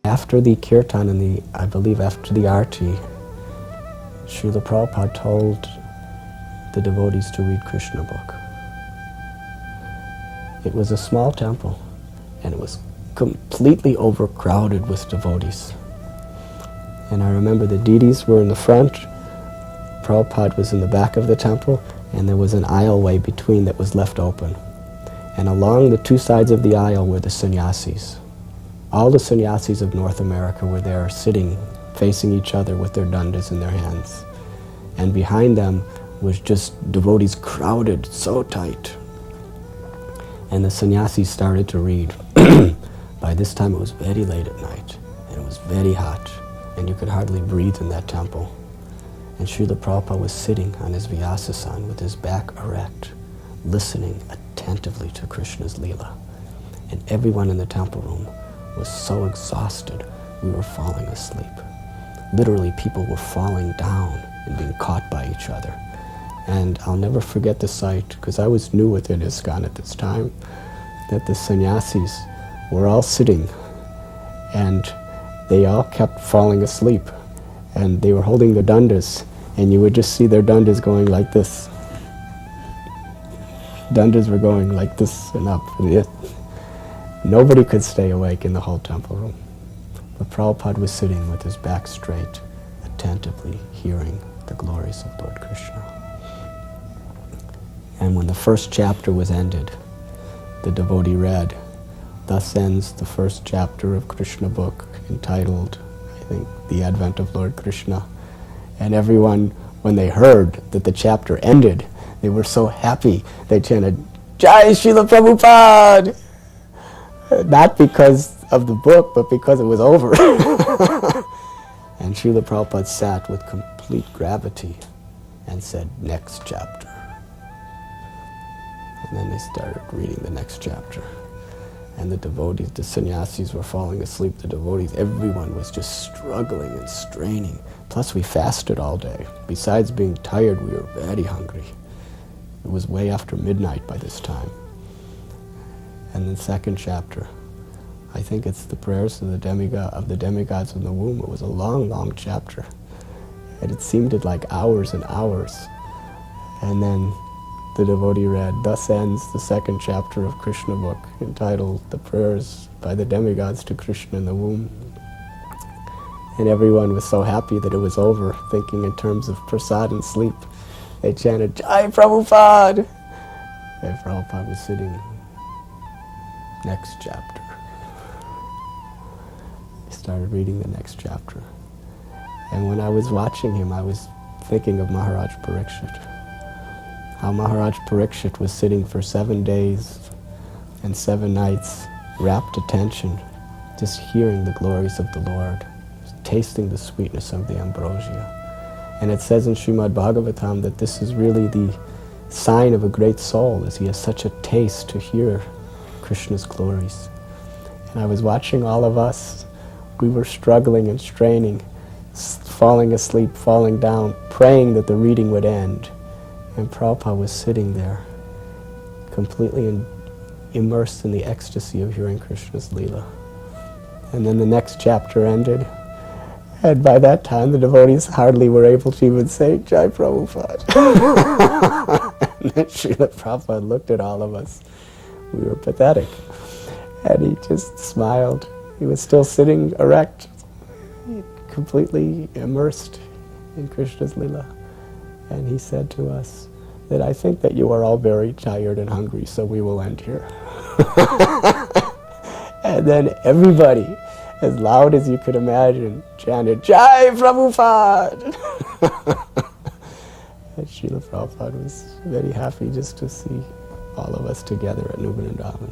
after the kirtan and I believe after the arti, Srila Prabhupada told the devotees to read Krishna book. It was a small temple, and it was completely overcrowded with devotees. And I remember the deities were in the front, Prabhupada was in the back of the temple, and there was an aisleway between that was left open. And along the two sides of the aisle were the sannyasis. All the sannyasis of North America were there, sitting, facing each other with their dandas in their hands. And behind them was just devotees crowded so tight. And the sannyasis started to read. By this time it was very late at night, and it was very hot, and you could hardly breathe in that temple. And Srila Prabhupada was sitting on his Vyasasan with his back erect, listening attentively to Krishna's Leela. And everyone in the temple room was so exhausted, we were falling asleep. Literally, people were falling down and being caught by each other. And I'll never forget the sight, because I was new within ISKCON at this time, that the sannyasis were all sitting, and they all kept falling asleep. And they were holding their dandas, and you would just see their dandas going like this. Dandas were going like this and up. Nobody could stay awake in the whole temple room. But Prabhupada was sitting with his back straight, attentively hearing the glories of Lord Krishna. And when the first chapter was ended, the devotee read, "Thus ends the first chapter of Krishna book, entitled, I think, The Advent of Lord Krishna." And everyone, when they heard that the chapter ended, they were so happy, they chanted, "Jai Srila Prabhupada!" Not because of the book, but because it was over. And Srila Prabhupada sat with complete gravity and said, "Next chapter." And then they started reading the next chapter. And the devotees, the sannyasis were falling asleep, the devotees, everyone was just struggling and straining. Plus we fasted all day. Besides being tired, we were very hungry. It was way after midnight by this time. And the second chapter, I think it's the prayers of the demigods in the womb. It was a long, long chapter. And it seemed like hours and hours. And then the devotee read, "Thus ends the second chapter of Krishna book, entitled The Prayers by the Demigods to Krishna in the Womb." And everyone was so happy that it was over, thinking in terms of prasad and sleep. They chanted, "Jai Prabhupada!" And Prabhupada was sitting. Next chapter. He started reading the next chapter. And when I was watching him, I was thinking of Maharaj Parikshit. How Maharaj Parikshit was sitting for 7 days and 7 nights, rapt attention, just hearing the glories of the Lord, tasting the sweetness of the ambrosia. And it says in Srimad Bhagavatam that this is really the sign of a great soul, as he has such a taste to hear Krishna's glories. And I was watching all of us. We were struggling and straining, falling asleep, falling down, praying that the reading would end. And Prabhupada was sitting there, completely immersed in the ecstasy of hearing Krishna's Leela. And then the next chapter ended, and by that time the devotees hardly were able to even say, "Jai Prabhupada." And then Srila Prabhupada looked at all of us. We were pathetic. And he just smiled. He was still sitting erect, completely immersed in Krishna's Leela. And he said to us that, "I think that you are all very tired and hungry, so we will end here." And then everybody, as loud as you could imagine, chanted, "Jai Prabhupada!" And Srila Prabhupada was very happy just to see all of us together at Vrindavan.